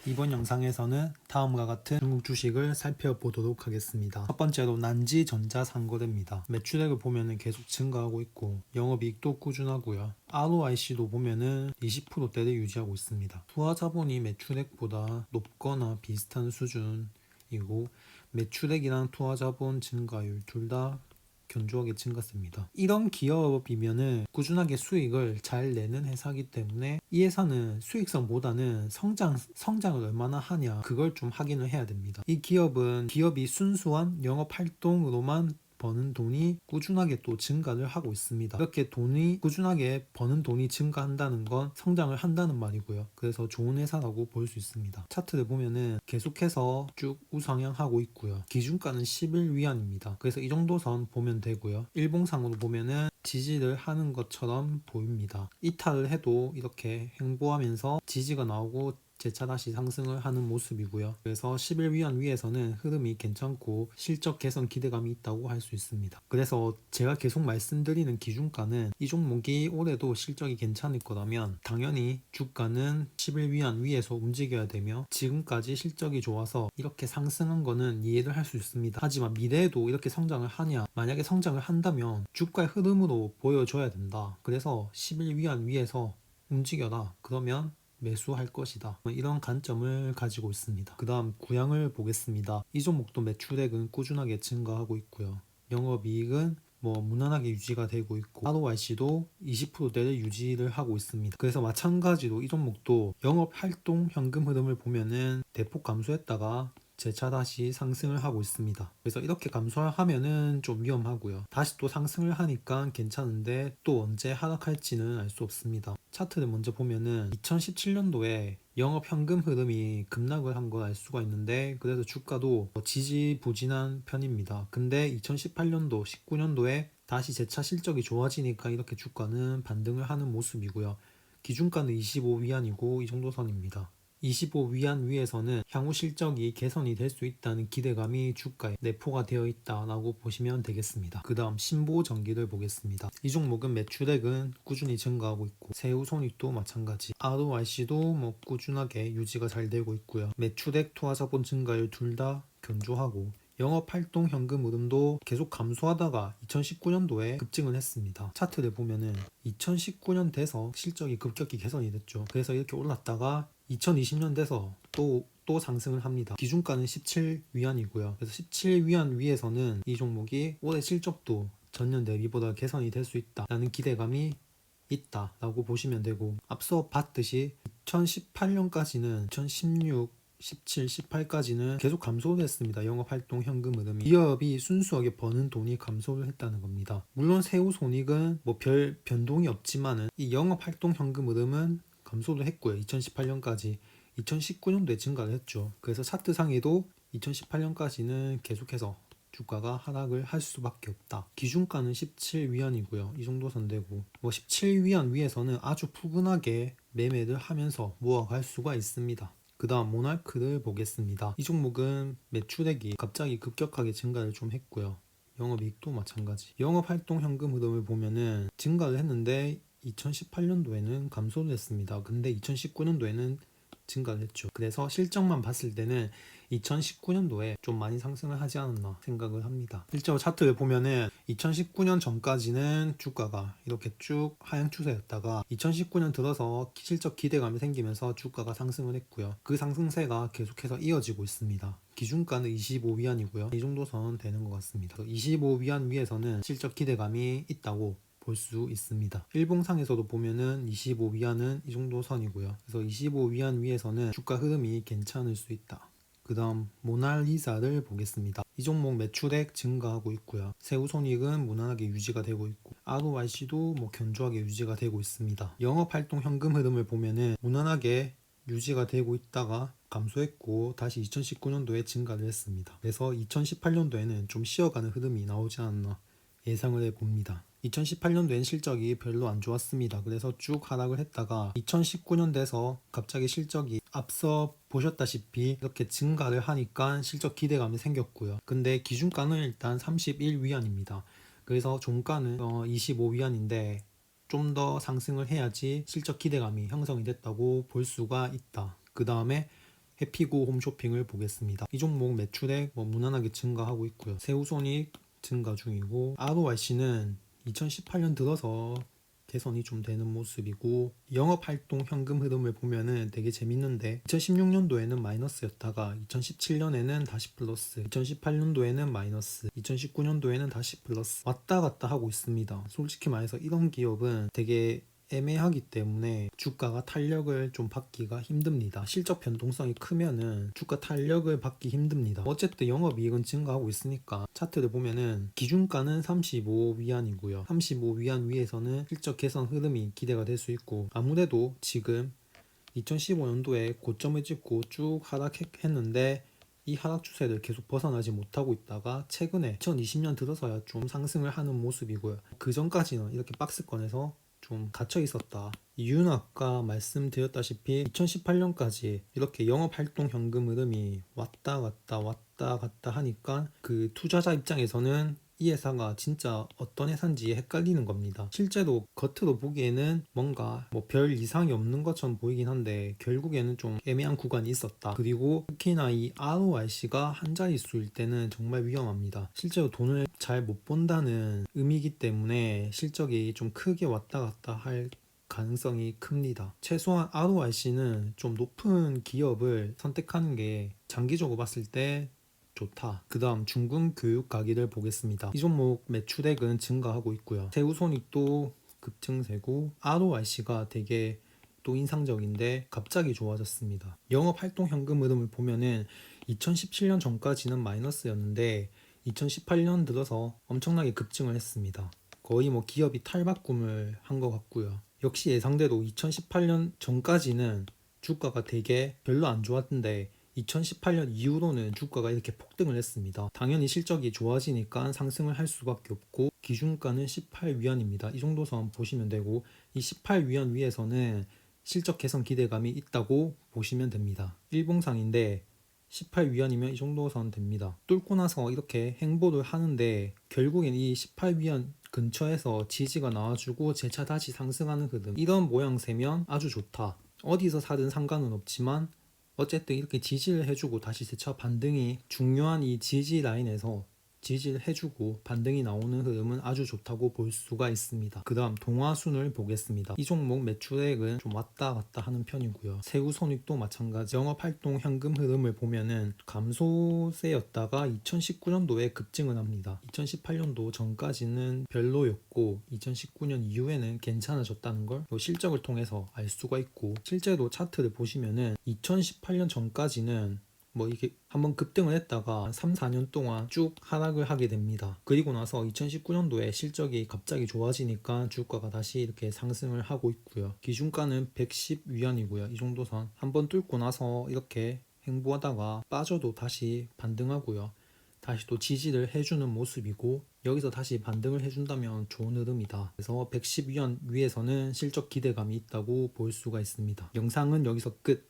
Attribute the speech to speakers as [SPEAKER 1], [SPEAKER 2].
[SPEAKER 1] 이번 영상에서는 다음과 같은 중국 주식을 살펴보도록 하겠습니다. 첫 번째로 난지전자상거래입니다. 매출액을 보면은 계속 증가하고 있고 영업이익도 꾸준하고요. ROIC도 보면은 20%대를 유지하고 있습니다. 투하자본이 매출액보다 높거나 비슷한 수준이고 매출액이랑 투하자본 증가율 둘 다 견조하게 증가했습니다. 이런 기업이면은 꾸준하게 수익을 잘 내는 회사이기 때문에 이 회사는 수익성보다는 성장을 얼마나 하냐 그걸 좀 확인을 해야 됩니다. 이 기업이 순수한 영업 활동으로만 버는 돈이 꾸준하게 또 증가를 하고 있습니다. 이렇게 꾸준하게 버는 돈이 증가한다는 건 성장을 한다는 말이고요. 그래서 좋은 회사라고 볼 수 있습니다. 차트를 보면은 계속해서 쭉 우상향하고 있고요. 기준가는 11위안입니다. 그래서 이 정도 선 보면 되고요. 일봉상으로 보면은 지지를 하는 것처럼 보입니다. 이탈을 해도 이렇게 횡보하면서 지지가 나오고 재차 다시 상승을 하는 모습이고요. 그래서 11위안 위에서는 흐름이 괜찮고 실적 개선 기대감이 있다고 할 수 있습니다. 그래서 제가 계속 말씀드리는 기준가는 이 종목이 올해도 실적이 괜찮을 거라면 당연히 주가는 11위안 위에서 움직여야 되며 지금까지 실적이 좋아서 이렇게 상승한 거는 이해를 할 수 있습니다. 하지만 미래에도 이렇게 성장을 하냐? 만약에 성장을 한다면 주가의 흐름으로 보여줘야 된다. 그래서 11위안 위에서 움직여라. 그러면 매수할 것이다. 이런 관점을 가지고 있습니다. 그 다음 구양을 보겠습니다. 이 종목도 매출액은 꾸준하게 증가하고 있고요. 영업이익은 무난하게 유지가 되고 있고 ROIC도 20%대를 유지를 하고 있습니다. 그래서 마찬가지로 이 종목도 영업활동 현금 흐름을 보면은 대폭 감소했다가 재차 다시 상승을 하고 있습니다. 그래서 이렇게 감소하면은 좀 위험하고요. 다시 또 상승을 하니까 괜찮은데 또 언제 하락할지는 알 수 없습니다. 차트를 먼저 보면은 2017년도에 영업 현금 흐름이 급락을 한 걸 알 수가 있는데 그래서 주가도 지지부진한 편입니다. 근데 2018년도, 19년도에 다시 재차 실적이 좋아지니까 이렇게 주가는 반등을 하는 모습이고요. 기준가는 25위안이고 이 정도 선입니다. 25위안 위에서는 향후 실적이 개선이 될 수 있다는 기대감이 주가에 내포가 되어 있다라고 보시면 되겠습니다. 그 다음 신보전기를 보겠습니다. 이 종목은 매출액은 꾸준히 증가하고 있고 새우손익도 마찬가지 ROIC도 꾸준하게 유지가 잘 되고 있고요. 매출액 투하자본 증가율 둘 다 견조하고 영업활동 현금 흐름도 계속 감소하다가 2019년도에 급증을 했습니다. 차트를 보면은 2019년 돼서 실적이 급격히 개선이 됐죠. 그래서 이렇게 올랐다가 2020년 돼서 또 상승을 합니다. 기준가는 17위안이고요. 그래서 17위안 위에서는 이 종목이 올해 실적도 전년 대비보다 개선이 될 수 있다라는 기대감이 있다라고 보시면 되고 앞서 봤듯이 2018년까지는 2016 17, 18까지는 계속 감소를 했습니다. 영업활동 현금 흐름이 기업이 순수하게 버는 돈이 감소를 했다는 겁니다. 물론 세후손익은 별 변동이 없지만은 이 영업활동 현금 흐름은 감소를 했고요. 2018년까지 2019년도에 증가를 했죠. 그래서 차트상에도 2018년까지는 계속해서 주가가 하락을 할 수밖에 없다. 기준가는 17위안이고요. 이 정도 선되고 17위안 위에서는 아주 푸근하게 매매를 하면서 모아갈 수가 있습니다. 그 다음 모나크를 보겠습니다. 이 종목은 매출액이 갑자기 급격하게 증가를 좀 했고요. 영업이익도 마찬가지. 영업활동 현금 흐름을 보면은 증가를 했는데 2018년도에는 감소를 했습니다. 근데 2019년도에는 증가를 했죠. 그래서 실적만 봤을 때는 2019년도에 좀 많이 상승을 하지 않았나 생각을 합니다. 실제로 차트를 보면은 2019년 전까지는 주가가 이렇게 쭉 하향 추세였다가 2019년 들어서 실적 기대감이 생기면서 주가가 상승을 했고요. 그 상승세가 계속해서 이어지고 있습니다. 기준가는 25위안이고요. 이 정도 선 되는 것 같습니다. 25위안 위에서는 실적 기대감이 있다고 볼 수 있습니다. 일봉상에서도 보면은 25위안은 이 정도 선이고요. 그래서 25위안 위에서는 주가 흐름이 괜찮을 수 있다. 그 다음 모나리자를 보겠습니다. 이 종목 매출액 증가하고 있고요. 세후손익은 무난하게 유지가 되고 있고 ROIC도 견조하게 유지가 되고 있습니다. 영업활동 현금 흐름을 보면은 무난하게 유지가 되고 있다가 감소했고 다시 2019년도에 증가를 했습니다. 그래서 2018년도에는 좀 쉬어가는 흐름이 나오지 않나 예상을 해봅니다. 2018년도엔 실적이 별로 안 좋았습니다. 그래서 쭉 하락을 했다가 2019년 돼서 갑자기 실적이 앞서 보셨다시피 이렇게 증가를 하니까 실적 기대감이 생겼고요. 근데 기준가는 일단 31위안입니다. 그래서 종가는 25위안인데 좀 더 상승을 해야지 실적 기대감이 형성이 됐다고 볼 수가 있다. 그 다음에 해피고 홈쇼핑을 보겠습니다. 이 종목 매출액 무난하게 증가하고 있고요. 세후손익 증가 중이고 ROIC는 2018년 들어서 개선이 좀 되는 모습이고 영업활동 현금 흐름을 보면은 되게 재밌는데 2016년도에는 마이너스였다가 2017년에는 다시 플러스, 2018년도에는 마이너스, 2019년도에는 다시 플러스 왔다 갔다 하고 있습니다. 솔직히 말해서 이런 기업은 되게 애매하기 때문에 주가가 탄력을 좀 받기가 힘듭니다. 실적 변동성이 크면은 주가 탄력을 받기 힘듭니다. 어쨌든 영업이익은 증가하고 있으니까 차트를 보면은 기준가는 35 위안이고요. 35 위안 위에서는 실적 개선 흐름이 기대가 될 수 있고 아무래도 지금 2015년도에 고점을 찍고 쭉 하락했는데 이 하락 추세를 계속 벗어나지 못하고 있다가 최근에 2020년 들어서야 좀 상승을 하는 모습이고요. 그 전까지는 이렇게 박스권에서 좀 갇혀 있었다. 이유는 아까 말씀드렸다시피 2018년까지 이렇게 영업활동 현금 흐름이 왔다 갔다 하니까 그 투자자 입장에서는 이 회사가 진짜 어떤 회사인지 헷갈리는 겁니다. 실제로 겉으로 보기에는 뭔가 별 이상이 없는 것처럼 보이긴 한데 결국에는 좀 애매한 구간이 있었다. 그리고 특히나 이 ROIC가 한 자릿수일 때는 정말 위험합니다. 실제로 돈을 잘 못 번다는 의미이기 때문에 실적이 좀 크게 왔다 갔다 할 가능성이 큽니다. 최소한 ROIC는 좀 높은 기업을 선택하는 게 장기적으로 봤을 때 좋다. 그 다음 중국 교육 가기를 보겠습니다. 이 종목 매출액은 증가하고 있고요. 세후손익도 급증세고 ROIC가 되게 또 인상적인데 갑자기 좋아졌습니다. 영업활동 현금 흐름을 보면은 2017년 전까지는 마이너스였는데 2018년 들어서 엄청나게 급증을 했습니다. 거의 기업이 탈바꿈을 한 것 같고요. 역시 예상대로 2018년 전까지는 주가가 되게 별로 안 좋았는데 2018년 이후로는 주가가 이렇게 폭등을 했습니다. 당연히 실적이 좋아지니까 상승을 할 수밖에 없고 기준가는 18위안입니다. 이 정도 선 보시면 되고 이 18위안 위에서는 실적 개선 기대감이 있다고 보시면 됩니다. 일봉상인데 18위안이면 이 정도 선 됩니다. 뚫고 나서 이렇게 행보를 하는데 결국엔 이 18위안 근처에서 지지가 나와주고 재차 다시 상승하는 흐름, 이런 모양새면 아주 좋다. 어디서 사든 상관은 없지만 어쨌든 이렇게 지지를 해주고 다시 재차 반등이 중요한 이 지지 라인에서 지지를 해주고 반등이 나오는 흐름은 아주 좋다고 볼 수가 있습니다. 그 다음 동화순을 보겠습니다. 이 종목 매출액은 좀 왔다 갔다 하는 편이고요. 세후손익도 마찬가지. 영업활동 현금 흐름을 보면은 감소세였다가 2019년도에 급증을 합니다. 2018년도 전까지는 별로였고 2019년 이후에는 괜찮아졌다는 걸 실적을 통해서 알 수가 있고, 실제로 차트를 보시면은 2018년 전까지는 이게 한번 급등을 했다가 3, 4년 동안 쭉 하락을 하게 됩니다. 그리고 나서 2019년도에 실적이 갑자기 좋아지니까 주가가 다시 이렇게 상승을 하고 있고요. 기준가는 110위안이고요. 이 정도 선 한번 뚫고 나서 이렇게 행보하다가 빠져도 다시 반등하고요. 다시 또 지지를 해주는 모습이고 여기서 다시 반등을 해준다면 좋은 흐름이다. 그래서 110위안 위에서는 실적 기대감이 있다고 볼 수가 있습니다. 영상은 여기서 끝.